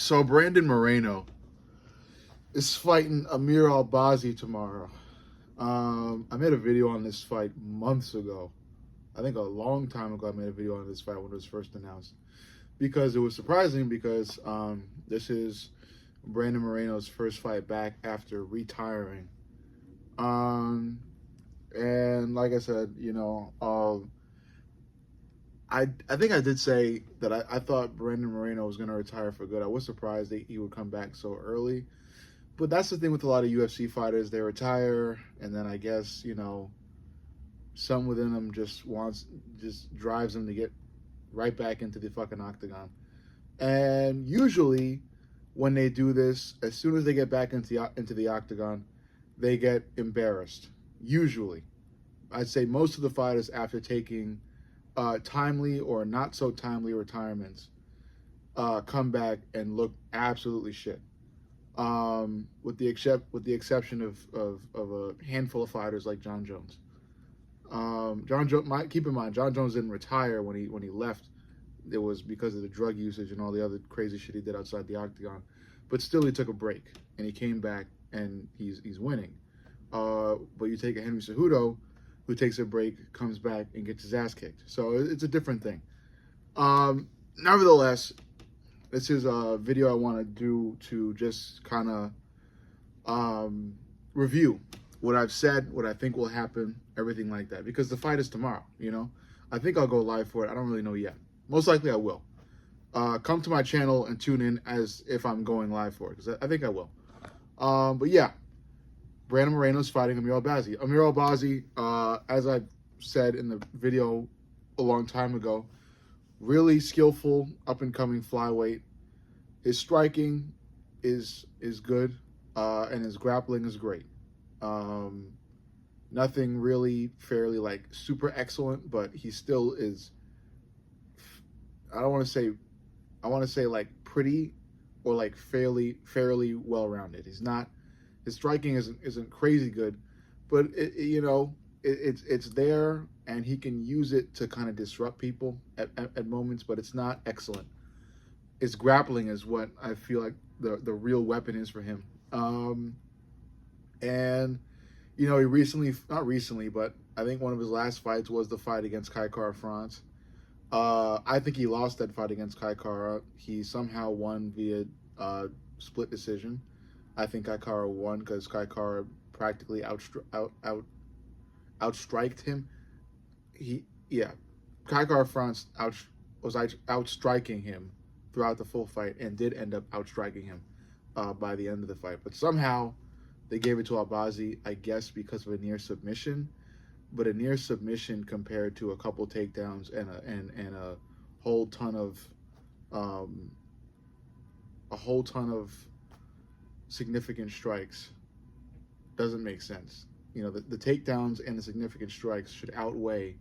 So Brandon Moreno is fighting Amir Albazi tomorrow. I made a video on this fight months ago. I think a long time ago I made a video on this fight when it was first announced. Because it was surprising because this is Brandon Moreno's first fight back after retiring. And like I said, I think I did say that I thought Brandon Moreno was going to retire for good. I was surprised that he would come back so early. But that's the thing with a lot of UFC fighters. They retire, and then I guess, some within them just drives them to get right back into the fucking octagon. And usually when they do this, as soon as they get back into the octagon, they get embarrassed. Usually. I'd say most of the fighters, after taking timely or not so timely retirements, come back and look absolutely shit. With the exception of a handful of fighters like John Jones. John Jones, keep in mind, John Jones didn't retire when he left. It was because of the drug usage and all the other crazy shit he did outside the octagon. But still, he took a break and he came back and he's winning. But you take a Henry Cejudo, who takes a break, comes back and gets his ass kicked. So it's a different thing. Nevertheless, this is a video I want to do to just kind of review what I've said, what I think will happen, everything like that. Because the fight is tomorrow, I think I'll go live for it. I don't really know yet. Most likely I will. Come to my channel and tune in as if I'm going live for it, because I think I will. But yeah, Brandon Moreno's fighting Amir Albazi. Amir Albazi, as I said in the video a long time ago, really skillful, up-and-coming flyweight. His striking is good, and his grappling is great. Nothing really fairly like super excellent, but he still is. I want to say like pretty, or like fairly well-rounded. His striking isn't crazy good, but it's there, and he can use it to kind of disrupt people at moments, but it's not excellent. His grappling is what I feel like the real weapon is for him. And he not recently, but I think one of his last fights was the fight against Kai Kara-France. I think he lost that fight against Kai Kara. He somehow won via split decision. I think Kai Kara won because Kai Kara practically outstriked him. Kai Kara-France was outstriking him throughout the full fight and did end up outstriking him by the end of the fight. But somehow they gave it to Albazi, I guess because of a near submission. But a near submission compared to a couple takedowns and a whole ton of significant strikes doesn't make sense. The takedowns and the significant strikes should outweigh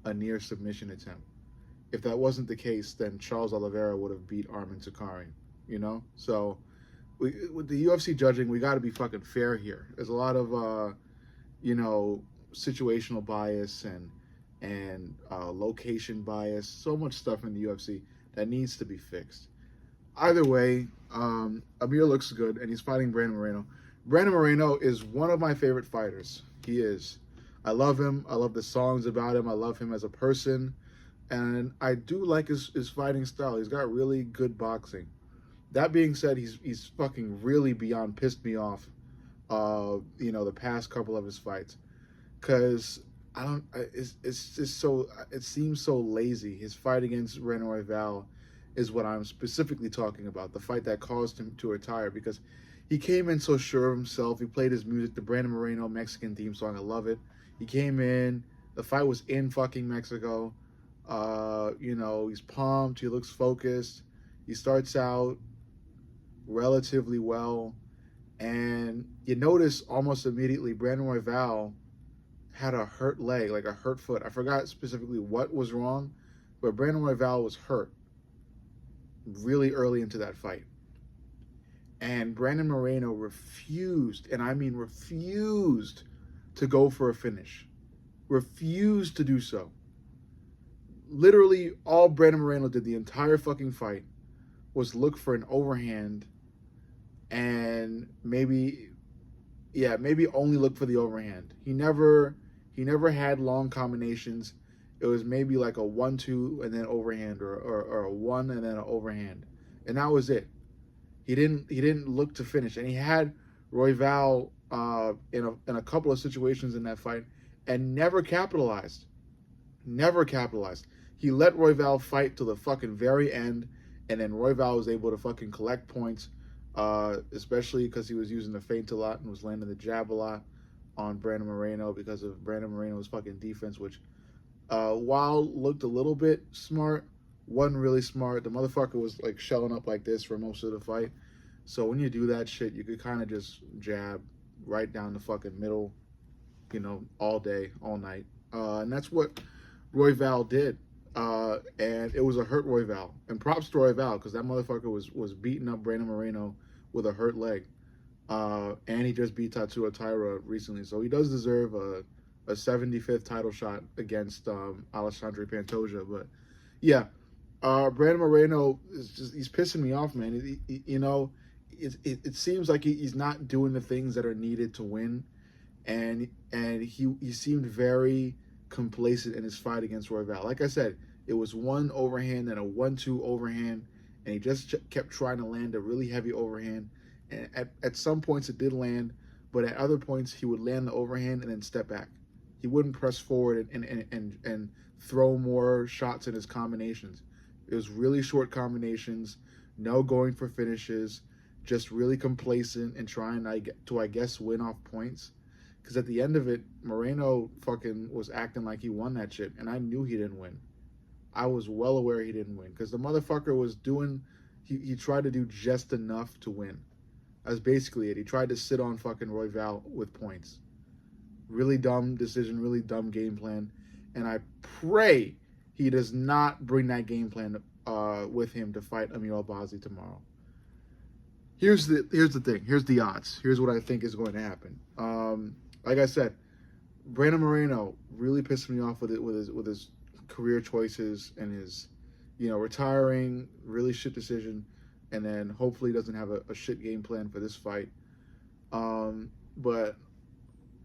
a near submission attempt. If that wasn't the case, then Charles Oliveira would have beat Arman Sakarian. So with the UFC judging, we got to be fucking fair here. There's a lot of situational bias and location bias, so much stuff in the UFC that needs to be fixed. Either way, Amir looks good, and he's fighting Brandon Moreno. Brandon Moreno is one of my favorite fighters. He is. I love him. I love the songs about him. I love him as a person, and I do like his fighting style. He's got really good boxing. That being said, he's fucking really beyond pissed me off. The past couple of his fights. Because it's just so, it seems so lazy. His fight against Renan Royval is what I'm specifically talking about. The fight that caused him to retire, because he came in so sure of himself. He played his music, the Brandon Moreno Mexican theme song. I love it. He came in, the fight was in fucking Mexico. He's pumped. He looks focused. He starts out relatively well. And you notice almost immediately Brandon Royval had a hurt leg, like a hurt foot. I forgot specifically what was wrong, but Brandon Royval was hurt really early into that fight. And Brandon Moreno refused, and I mean refused, to go for a finish. Refused to do so. Literally, all Brandon Moreno did the entire fucking fight was look for an overhand and maybe only look for the overhand. He never had long combinations. It was maybe like a 1-2 and then overhand, or a one and then an overhand, and that was it. He didn't look to finish, and he had Royval in a couple of situations in that fight, and never capitalized. Never capitalized. He let Royval fight till the fucking very end, and then Royval was able to fucking collect points, especially because he was using the feint a lot and was landing the jab a lot on Brandon Moreno because of Brandon Moreno's fucking defense, which, while looked a little bit smart, wasn't really smart. The motherfucker was like shelling up like this for most of the fight. So when you do that shit, you could kind of just jab right down the fucking middle, all day, all night. And that's what Royval did. And it was a hurt Royval. And props to Royval, because that motherfucker was beating up Brandon Moreno with a hurt leg. And he just beat Tatua Taira recently. So he does deserve a 75th title shot against Alexandre Pantoja. But yeah, Brandon Moreno he's pissing me off, man. It seems like he's not doing the things that are needed to win. And he seemed very complacent in his fight against Royval. Like I said, it was one overhand and a 1-2 overhand, and he just kept trying to land a really heavy overhand. And at some points it did land, but at other points he would land the overhand and then step back. He wouldn't press forward and throw more shots in his combinations. It was really short combinations, no going for finishes, just really complacent and trying to, I guess, win off points. Because at the end of it, Moreno fucking was acting like he won that shit, and I knew he didn't win. I was well aware he didn't win, because the motherfucker was he tried to do just enough to win. That's basically it. He tried to sit on fucking Royval with points. Really dumb decision, really dumb game plan, and I pray he does not bring that game plan with him to fight Amir Albazi tomorrow. Here's the thing. Here's the odds. Here's what I think is going to happen. Like I said, Brandon Moreno really pissed me off with his career choices and his, retiring, really shit decision, and then hopefully doesn't have a shit game plan for this fight. But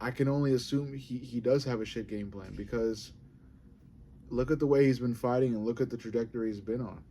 I can only assume he does have a shit game plan, because look at the way he's been fighting and look at the trajectory he's been on.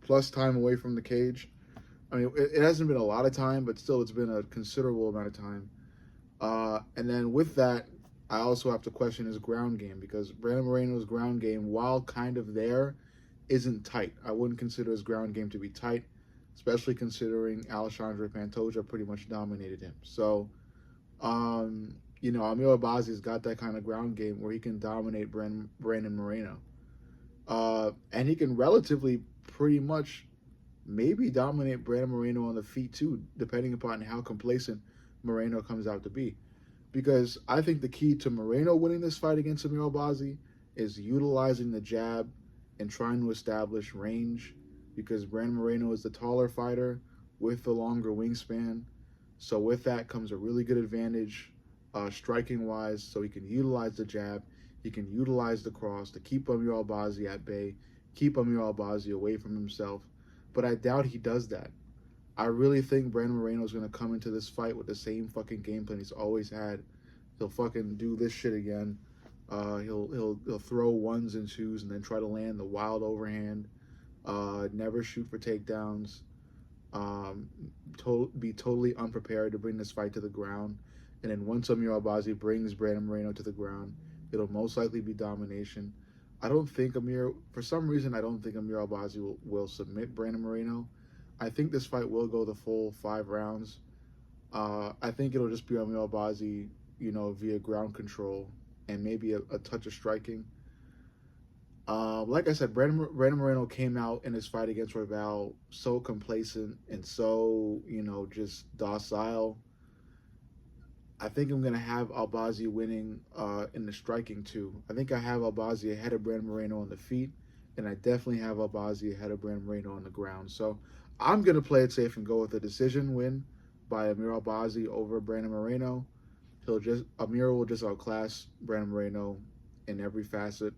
Plus time away from the cage. I mean, it hasn't been a lot of time, but still it's been a considerable amount of time. And then with that, I also have to question his ground game, because Brandon Moreno's ground game, while kind of there, isn't tight. I wouldn't consider his ground game to be tight, especially considering Alexandre Pantoja pretty much dominated him. So, Amir Albazi's got that kind of ground game where he can dominate Brandon Moreno. And he can relatively pretty much maybe dominate Brandon Moreno on the feet too, depending upon how complacent Moreno comes out to be. Because I think the key to Moreno winning this fight against Amir Albazi is utilizing the jab and trying to establish range, because Brandon Moreno is the taller fighter with the longer wingspan. So with that comes a really good advantage striking-wise, so he can utilize the jab, he can utilize the cross to keep Amir Albazi at bay, keep Amir Albazi away from himself. But I doubt he does that. I really think Brandon Moreno is going to come into this fight with the same fucking game plan he's always had. He'll fucking do this shit again. He'll throw ones and twos and then try to land the wild overhand. Never shoot for takedowns. Be totally unprepared to bring this fight to the ground. And then once Amir Albazi brings Brandon Moreno to the ground, it'll most likely be domination. For some reason, I don't think Amir Albazi will submit Brandon Moreno. I think this fight will go the full 5 rounds. I think it'll just be Amir Albazi, via ground control and maybe a touch of striking. Like I said, Brandon Moreno came out in his fight against Royval so complacent and so, just docile. I think I'm going to have Albazi winning in the striking too. I think I have Albazi ahead of Brandon Moreno on the feet, and I definitely have Albazi ahead of Brandon Moreno on the ground. So I'm going to play it safe and go with a decision win by Amir Albazi over Brandon Moreno. Amir will just outclass Brandon Moreno in every facet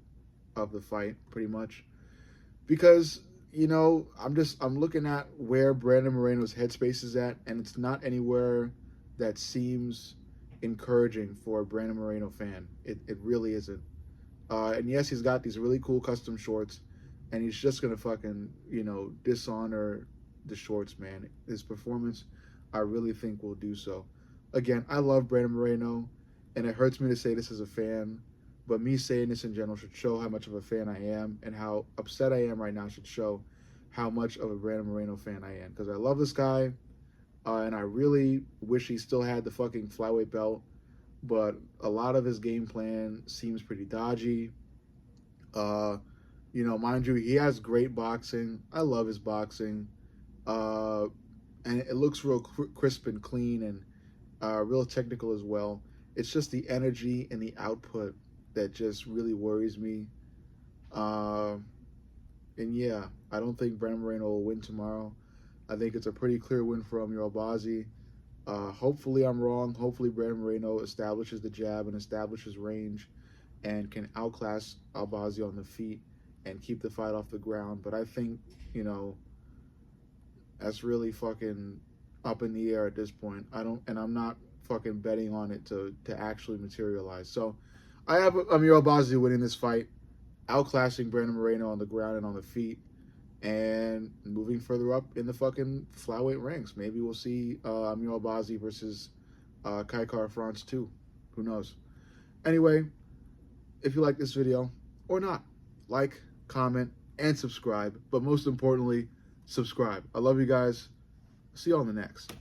of the fight, pretty much. Because I'm looking at where Brandon Moreno's headspace is at, and it's not anywhere that seems encouraging for a Brandon Moreno fan. It really isn't. And yes, he's got these really cool custom shorts, and he's just gonna fucking dishonor the shorts, man. His performance, I really think, will do so. Again, I love Brandon Moreno, and it hurts me to say this as a fan, but me saying this in general should show how much of a fan I am, and how upset I am right now should show how much of a Brandon Moreno fan I am, because I love this guy, and I really wish he still had the fucking flyweight belt, but a lot of his game plan seems pretty dodgy. Uh, mind you, he has great boxing. I love his boxing. Uh, and it looks real crisp and clean, and real technical as well. It's just the energy and the output that just really worries me. Uh, and yeah, I don't think Brandon Moreno will win tomorrow. I think it's a pretty clear win for Amir Albazi. Hopefully I'm wrong. Hopefully Brandon Moreno establishes the jab and establishes range and can outclass Albazi on the feet and keep the fight off the ground. But I think, that's really fucking up in the air at this point. I'm not fucking betting on it to actually materialize. So I have Amir Albazi winning this fight, outclassing Brandon Moreno on the ground and on the feet, and moving further up in the fucking flyweight ranks. Maybe we'll see Amir Albazi versus Kai Kara France too. Who knows? Anyway, if you like this video or not, like, comment, and subscribe. But most importantly, subscribe. I love you guys. See you on the next.